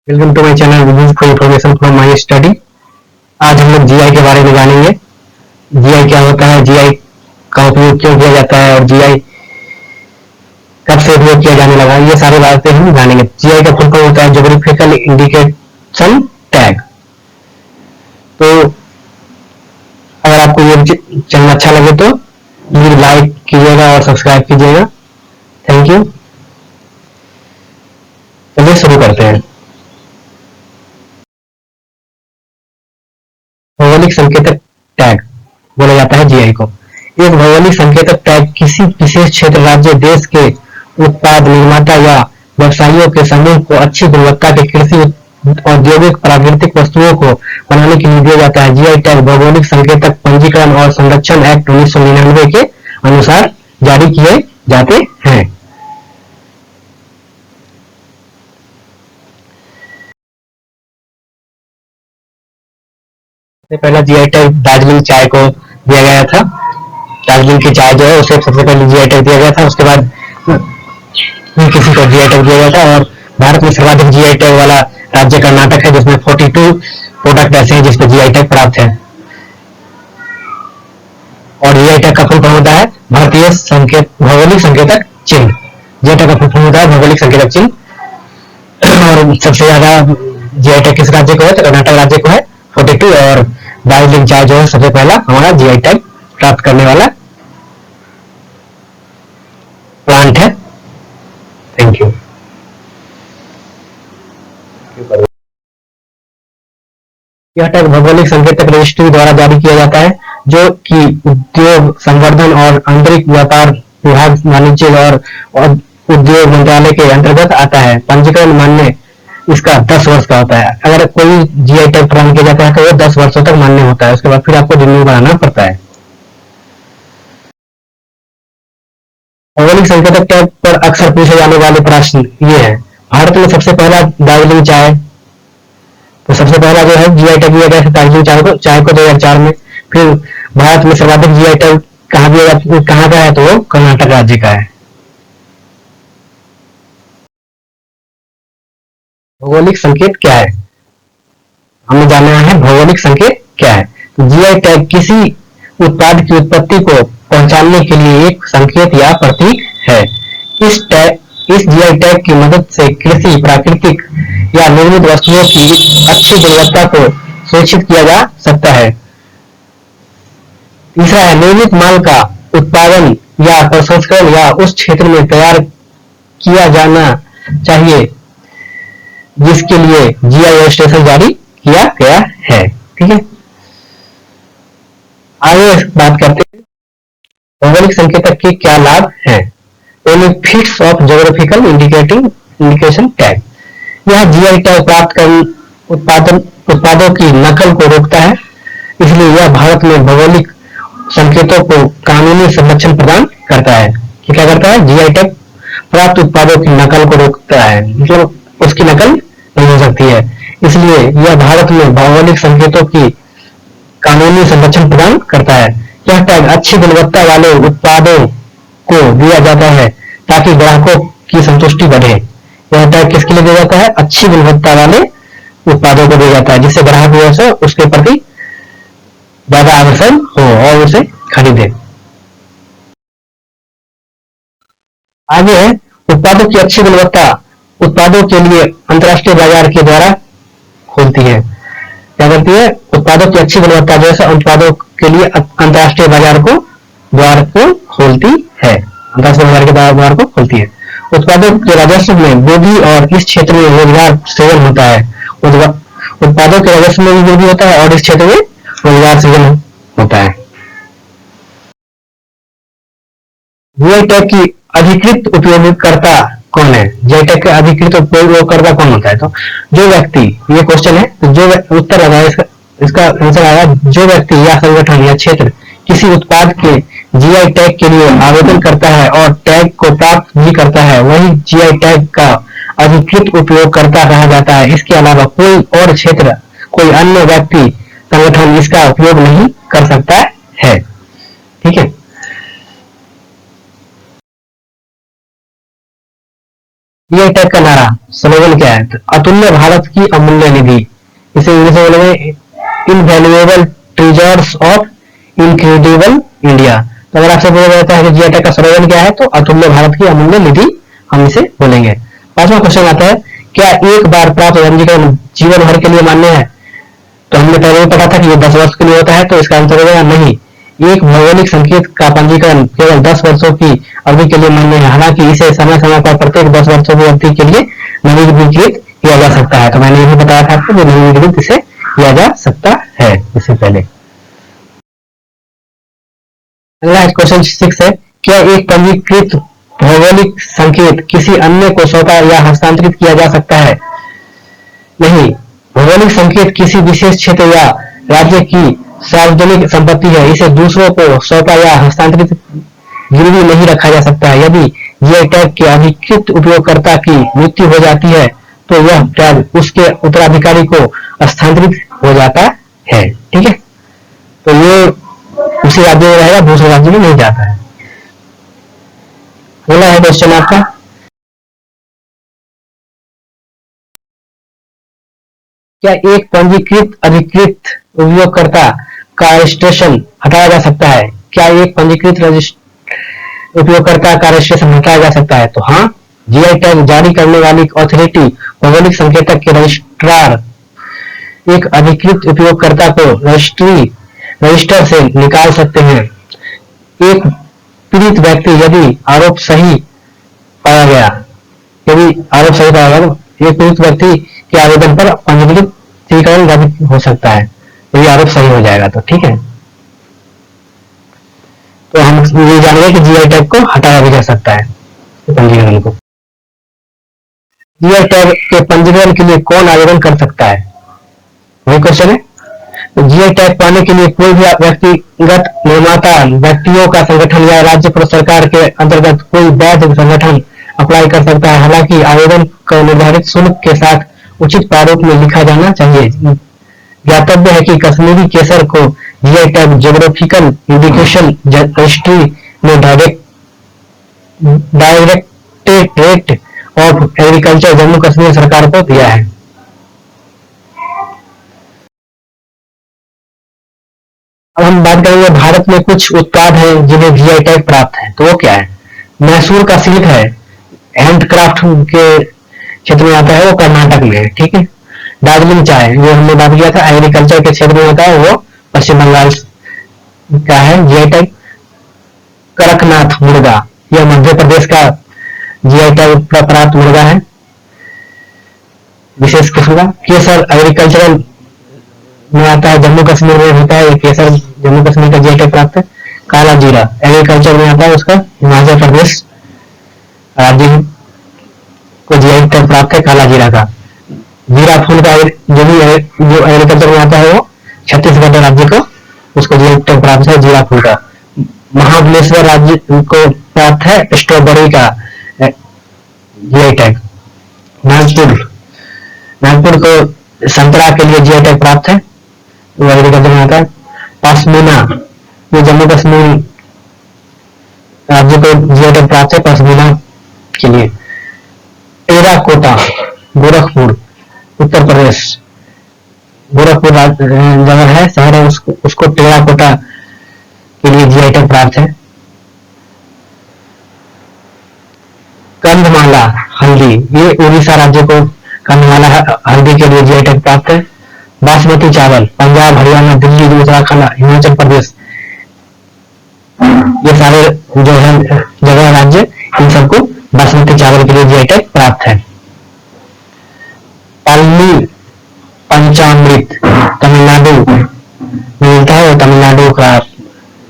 Welcome to my channel reviews for information from my study. आज हम लोग GI के बारे में जानेंगे। जीआई क्या होता है, जीआई का उपयोग क्यों किया जाता है और जीआई कब से उपयोग किया जाने लगा, ये सारी बातें हम जानेंगे। जीआई का फुल फॉर्म होता है ज्योग्राफिकल इंडिकेशन टैग। तो अगर आपको ये चैनल अच्छा लगे तो प्लीज लाइक कीजिएगा और सब्सक्राइब कीजिएगा। Thank you. चलिए शुरू करते हैं। भौगोलिक संकेतक टैग बोला जाता है जीआई को। एक भौगोलिक संकेतक टैग किसी विशेष क्षेत्र, राज्य, देश के उत्पाद निर्माता या व्यवसायियों के समूह को अच्छी गुणवत्ता के कृषि, औद्योगिक, प्राकृतिक वस्तुओं को बनाने के लिए दिया जाता है। जीआई टैग भौगोलिक संकेतक पंजीकरण और संरक्षण एक्ट 1999 के अनुसार जारी किए जाते हैं। पहला जीआई टैग दार्जिलिंग चाय को दिया गया था। दार्जिलिंग की चाय जो है उसे सबसे पहले जीआई टैग दिया गया था। उसके बाद किसी को जीआई टैग दिया गया था। और भारत में सर्वाधिक जीआई टैग वाला राज्य कर्नाटक है, जिसमें 42 प्रोडक्ट ऐसे हैं जिसको जीआई टैग प्राप्त है। और जीआई टैग का फुल फॉर्म होता है भारतीय संकेत भौगोलिक संकेतक चिन्ह। जीआई टैग का फुल फॉर्म होता है भौगोलिक संकेतक चिन्ह। और सबसे ज्यादा जीआई टैग किस राज्य को है, तो कर्नाटक राज्य को है 42। और दार्जिलिंग चाय जो है सबसे पहला हमारा जीआई टैग प्राप्त करने वाला प्लांट है। Thank you. यह टैग भौगोलिक संकेतक रजिस्ट्री द्वारा जारी किया जाता है, जो कि उद्योग संवर्धन और आंतरिक व्यापार विभाग, वाणिज्य और उद्योग मंत्रालय के अंतर्गत आता है। पंजीकरण मान्य इसका 10 वर्ष का होता है। अगर कोई जीआई टैग प्रदान किया जाता है तो वो 10 वर्षों तक मान्य होता है। उसके बाद फिर आपको रिन्यू कराना पड़ता है। भौगोलिक संकेतक टैग पर अक्सर पूछे जाने वाले प्रश्न ये है: भारत में सबसे पहला दार्जिलिंग चाय, तो सबसे पहला जो है जीआई टैग दिया गया था दार्जिलिंग चाय को 2004 में। फिर भारत में सर्वाधिक जीआई टैग कहाँ का है, तो वो कर्नाटक राज्य का है। भौगोलिक संकेत क्या है, हमें जानना है भौगोलिक संकेत क्या है। तो जीआई टैग किसी उत्पाद की उत्पत्ति को पहचानने के लिए एक संकेत या प्रतीक है। इस जीआई टैग की मदद से कृषि, प्राकृतिक या निर्मित वस्तुओं की अच्छी गुणवत्ता को सुनिश्चित किया जा सकता है। तीसरा है निर्मित माल का उत्पादन या प्रसंस्करण या उस क्षेत्र में तैयार किया जाना चाहिए जिसके लिए जीआई रजिस्ट्रेशन जारी किया गया है। ठीक है, आगे बात करते हैं भौगोलिक संकेतक के क्या लाभ हैं। Benefits of geographical indication tag. यह जीआई टैग प्राप्त कर उत्पादों की नकल को रोकता है, इसलिए यह भारत में भौगोलिक संकेतों को कानूनी संरक्षण प्रदान करता है। कि क्या करता है, जीआई टैग प्राप्त उत्पादों की नकल को रोकता है, मतलब उसकी नकल नहीं हो सकती है। इसलिए यह भारत में भौगोलिक संकेतों की कानूनी संरक्षण प्रदान करता है। यह टैग अच्छी गुणवत्ता वाले उत्पादों को दिया जाता है ताकि ग्राहकों की संतुष्टि बढ़े। यह टैग किसके लिए दिया जाता है, अच्छी गुणवत्ता वाले उत्पादों को दिया जाता है, जिससे ग्राहक जो है उसके प्रति ज्यादा आकर्षण हो और उसे खरीदे। आगे है उत्पादों की अच्छी गुणवत्ता उत्पादों के लिए अंतर्राष्ट्रीय बाजार के द्वारा खोलती है। क्या करती है, उत्पादों की अच्छी गुणवत्ता जो है उत्पादों के लिए अंतर्राष्ट्रीय बाजार को द्वार को खोलती है, अंतर्राष्ट्रीय बाजार के द्वार को खोलती है। उत्पादों के राजस्व में वृद्धि और इस क्षेत्र में रोजगार सृजन होता है। उत्पादों के राजस्व में भी वृद्धि होता है और इस क्षेत्र में रोजगार सृजन होता है। जीआई टैग की अधिकृत उपयोगकर्ता कौन है। जीआई टैग का अधिकृत उपयोगकर्ता कौन होता है, तो जो व्यक्ति, ये क्वेश्चन है तो जो उत्तर आएगा इसका आंसर आएगा जो व्यक्ति या संगठन या क्षेत्र किसी उत्पाद के जीआई टैग के लिए आवेदन करता है और टैग को प्राप्त भी करता है, वही जीआई टैग का अधिकृत उपयोगकर्ता कहा जाता है। इसके अलावा कोई और क्षेत्र, कोई अन्य व्यक्ति, संगठन इसका उपयोग नहीं कर सकता है। ठीक है, ये टैग का नारा स्लोगन क्या है? तो अतुल्य भारत की अमूल्य निधि, इसे इंग्लिश में बोलेंगे invaluable treasures of incredible India. तो अगर आपसे बोला जाता है कि जीआई टैग का स्लोगन क्या है, तो अतुल्य भारत की अमूल्य निधि हम इसे बोलेंगे। पांचवा क्वेश्चन आता है, क्या एक बार प्राप्त पंजीकरण जीवन भर के लिए मान्य है? तो हमने पहले ही पढ़ा था कि ये 10 वर्ष के लिए होता है, तो इसका आंसर होगा नहीं। एक भौगोलिक संकेत का पंजीकरण केवल 10 वर्षों की अवधि के लिए मान्य है, हालांकि इसे समय समय पर प्रत्येक 10 वर्षों की अवधि के लिए नवीनीकृत किया जा सकता है। तो मैंने ये भी बताया था आपको कि नवीनीकृत इसे किया जा सकता है। इससे पहले अगला क्वेश्चन 6 है, क्या एक पंजीकृत भौगोलिक संकेत किसी अन्य को सौंपा या हस्तांतरित किया जा सकता है? नहीं, भौगोलिक संकेत किसी विशेष क्षेत्र या राज्य की सार्वजनिक संपत्ति है, इसे दूसरों को सौंपा या हस्तांतरित गिरवी नहीं रखा जा सकता है। यदि जीआई टैग के अधिकृत उपयोगकर्ता की मृत्यु हो जाती है, तो यह टैग उसके उत्तराधिकारी को हस्तांतरित हो जाता है। ठीक है, तो ये उसी राज्य में रहेगा, दूसरे राज्य में नहीं जाता है। अगला है क्वेश्चन आपका, क्या एक पंजीकृत अधिकृत उपयोगकर्ता का रजिस्ट्रेशन हटाया जा सकता है? क्या एक पंजीकृत उपयोगकर्ता का रजिस्ट्रेशन हटाया जा सकता है? तो हाँ, जीआई टैग जारी करने वाली अथॉरिटी भौगोलिक संकेतक के रजिस्ट्रार एक अधिकृत उपयोगकर्ता को रजिस्टर से निकाल सकते हैं। एक पीड़ित व्यक्ति यदि आरोप सही पाया गया, तो एक पीड़ित व्यक्ति के आवेदन पर पंजीकरण रद्द हो सकता है, यदि आरोप सही हो जाएगा तो। ठीक है, तो हम ये जानेंगे कि जीआई टैग को हटाया भी जा सकता है पंजीकरण को। जीआई टैग के पंजीकरण के लिए कौन आवेदन कर सकता है, वही क्वेश्चन है। तो जीआई टैग पाने के लिए कोई भी व्यक्तिगत निर्माता व्यक्तियों का संगठन या राज्य सरकार के अंतर्गत कोई वैध संगठन अप्लाई कर सकता है। हालांकि आवेदन को निर्धारित शुल्क के साथ उचित प्रारूप में लिखा जाना चाहिए। ज्ञातव्य है कि कश्मीरी केसर को GI tag geographical indication registry में directorate of agriculture Jammu Kashmir सरकार को दिया है। अब हम बात करेंगे भारत में कुछ उत्पाद हैं जिन्हें जीआई टैग प्राप्त है, तो वो क्या है? मैसूर का सिल्क है, हैंडक्राफ्ट के क्षेत्र में आता है, वो कर्नाटक में है। ठीक है, दार्जिलिंग चाय जो हमने बात किया था एग्रीकल्चर के क्षेत्र में आता है, वो पश्चिम बंगाल का है जीआई टैग। कड़कनाथ मुर्गा, यह मध्य प्रदेश का जीआई टैग प्राप्त मुर्गा है, विशेष किस्म का। केसर एग्रीकल्चरल में आता है, जम्मू कश्मीर में होता है, केसर जम्मू कश्मीर का जीआई टैग प्राप्त है। काला जीरा एग्रीकल्चर में आता है, उसका हिमाचल प्रदेश राज्य को जीआई टैग प्राप्त है काला जीरा का। जीरा फूल का जो एग्रीकल्चर में आता है, वो छत्तीसगढ़ राज्य को उसको जीआई टैग प्राप्त है जीरा फूल का। महाबलेश्वर राज्य को प्राप्त है स्ट्रॉबेरी का जीआई टैग। नागपुर को संतरा के लिए जीआई टैग प्राप्त है, वो एग्रीकल्चर में आता है। पश्मीना, ये जम्मू कश्मीर राज्य को जीआई टैग प्राप्त है पश्मीना के लिए। टेराकोटा गोरखपुर उत्तर प्रदेश, गोरखपुर जगह है, शहर है, उसको टेराकोटा के लिए जीआई टैग प्राप्त है। कंधमाला हल्दी, ये उड़ीसा राज्य को कंधमाला हल्दी के लिए जीआई टैग प्राप्त है। बासमती चावल पंजाब, हरियाणा, दिल्ली, उत्तराखंड, हिमाचल प्रदेश, ये सारे जो है जगह राज्य, इन सबको बासमती चावल के लिए जीआई टैग प्राप्त है। पालनी पंचामृत तमिलनाडु मिलता है, तमिलनाडु का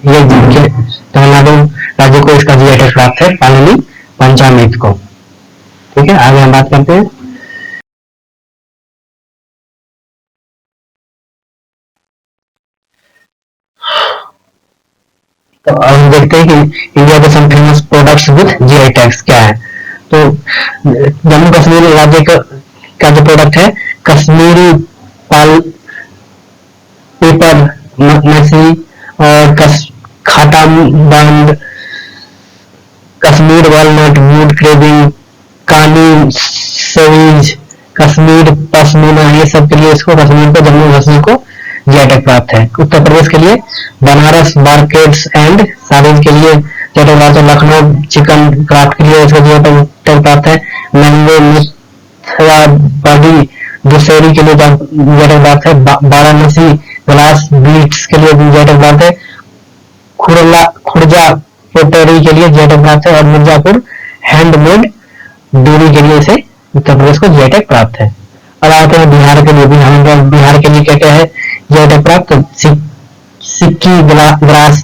ये तमिलनाडु राज्य को इसका जीआई टैग प्राप्त है पालनी पंचामृत को। ठीक है, आगे हम बात करते हैं। तो हम देखते हैं कि इंडिया के some famous products with GI tags क्या है। तो जम्मू कश्मीर राज्य का जो प्रोडक्ट है, कश्मीरी पाल पेपर मछली और खाटा बंद, कश्मीर वॉलनट, वुड क्रेविंग, कानी कश्मीर, पश्मीना, ये सब के लिए इसको, कश्मीर को, जम्मू कश्मीर को जीआई टैग प्राप्त है। उत्तर प्रदेश के लिए बनारस मार्केट्स एंड साड़ीज के लिए जीआई टैग प्राप्त है। लखनऊ चिकन क्राफ्ट के लिए इसको जीआई टैग प्राप्त है। मैंगो मिथ्यावादी दुशहरी के लिए जीआई टैग प्राप्त है। वाराणसी ग्लास बीट्स के लिए जीआई टैग प्राप्त है। खुर्जा पोटरी के लिए जीआई टैग प्राप्त है। और मिर्जापुर हैंडमेड डोरी के लिए इसे उत्तर प्रदेश को जीआई टैग प्राप्त है। अब आते हैं बिहार के लिए। बिहार के लिए क्या क्या है जीआई टैग प्राप्त? Sikki grass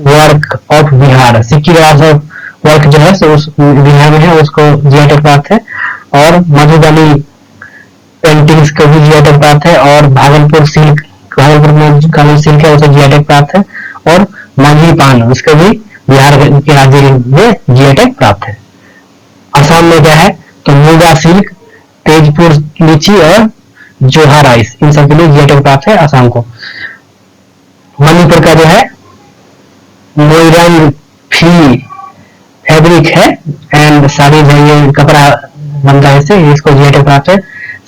work of Bihar, sikki grass of work जो है उस बिहार में है, उसको जीआई टैग प्राप्त है। और मधुबनी पेंटिंग्स को भी जीआई टैग प्राप्त है। और भागलपुर सिल्क, भागलपुर में कानून सिल्क है, उसे जीआई टैग प्राप्त है। और मांझी पान, उसको भी बिहार के राज्य में जीआई टैग प्राप्त है। असम में क्या है तो मुगा सिल्क, तेजपुर लीची और जोहा राइस, इन सब के लिए जीआई टैग प्राप्त है असम को। मणिपुर का जो है मोइरांग फी फैब्रिक है एंड साड़ी है, ये कपड़ा बनता है इससे, इसको जीआई टैग प्राप्त है।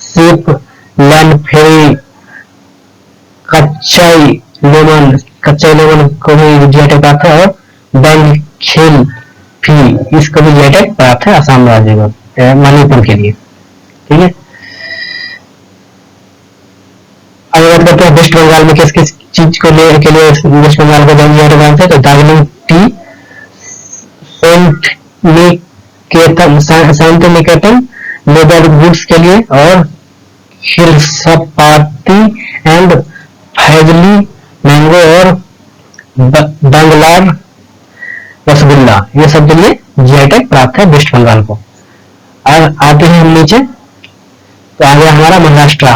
सिप लैंड फेरी कच्चाई लेमन को भी जीआई टैग प्राप्त है। और बैंग खेल फी, इसको भी जीआई टैग प्राप्त है असम राज्य को, मणिपुर के लिए। ठीक है, अगर बात करते हैं वेस्ट बंगाल में किस किस चीज को के लिए वेस्ट बंगाल को जीआई टैग प्राप्त है, तो Darjeeling T, Shanti Niketan leather goods के लिए, और खिरसपाती एंड फैजली मैंगो और बंगलार रसगुल्ला, ये सब के लिए जीआई टैग प्राप्त है वेस्ट बंगाल को। और आते हैं हम नीचे, तो आ गया हमारा महाराष्ट्र।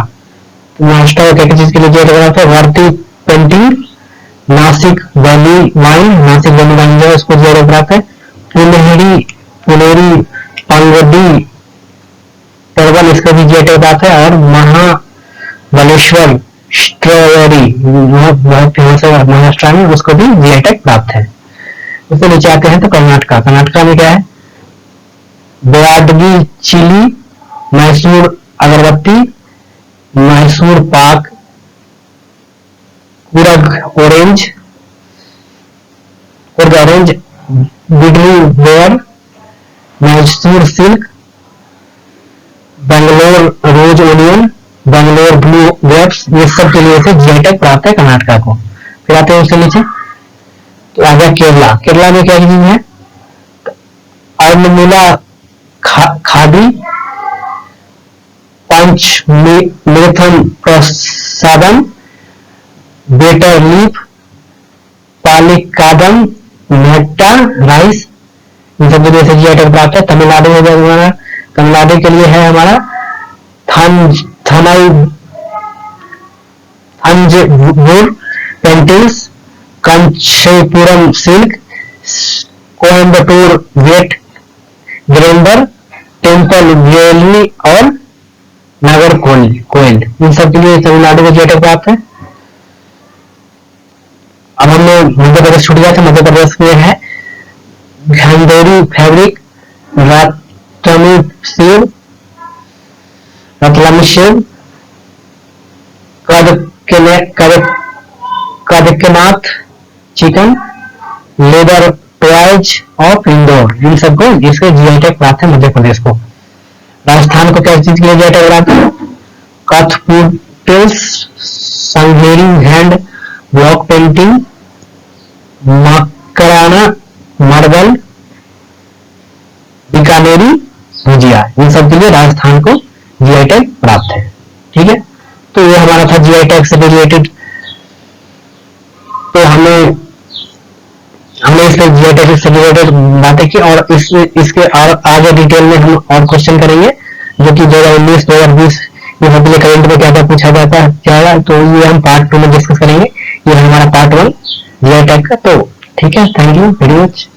तो महाराष्ट्र को क्या चीज के लिए जीआई टैग प्राप्त है? भारतीय painting, Nashik valley wine, Nashik valley wine जो है उसको जीआई टैग प्राप्त है। पुनेरी पांगोडी परवल, इसको भी जीआई टैग प्राप्त है। और महाबलेश्वर स्ट्रॉबेरी बहुत फेमस है महाराष्ट्र में, उसको भी जीआई टैग प्राप्त है। उसके नीचे आते हैं तो कर्नाटका में क्या है? बेयाडगी चिली, मैसूर अगरबत्ती, मैसूर पाक, कुर्ग ऑरेंज, बिडली बेयर, Mysore silk, Bangalore rose onion, Bangalore blue grapes, ये सब के लिए से जीआई टैग प्राप्त है कर्नाटका को। फिर आते हैं उसके नीचे, तो आ गया केरला में क्या चीज है? अर्नमुला खादी, पंच मेथन प्रसादम, बेटर लीफ, पालिकादम, मेट्टा राइस, इन सब के लिए से जीआई टैग प्राप्त है। तमिलनाडु में हमारा, तमिलनाडु के लिए है हमारा Thanjavur paintings, Kanchipuram silk, Coimbatore wet grinder, temple jewellery और नागर कोयल, इन सब के लिए तमिलनाडु को जीआई टैग प्राप्त है। अब हमने मध्य प्रदेश छूट गया था। मध्य प्रदेश में है घंधोरी fabric, Ratlami sev, Kadaknath chicken, leather toys of Indore, इन सबको इसके जीआई टैग प्राप्त है मध्य प्रदेश को। राजस्थान को क्या चीज के लिए जीआई टैग प्राप्त है? कठपुतल्स, Sanganeri hand block painting, Makrana marble, Bikaneri bhujia, इन सब के लिए राजस्थान को जीआई टैग प्राप्त है। ठीक है, तो ये हमारा था जीआई टैग से रिलेटेड। तो हमने इसमें जीआई टैग से रिलेटेड बातें की, और इसके और आगे डिटेल में हम और क्वेश्चन करेंगे जो कि 2019-2020 ये सबके लिए करंट में क्या क्या पूछा जाता है क्या, तो ये हम पार्ट 2 में डिस्कस करेंगे। ये हमारा पार्ट 1 जीआई टैग का। तो ठीक है, थैंक यू वेरी मच।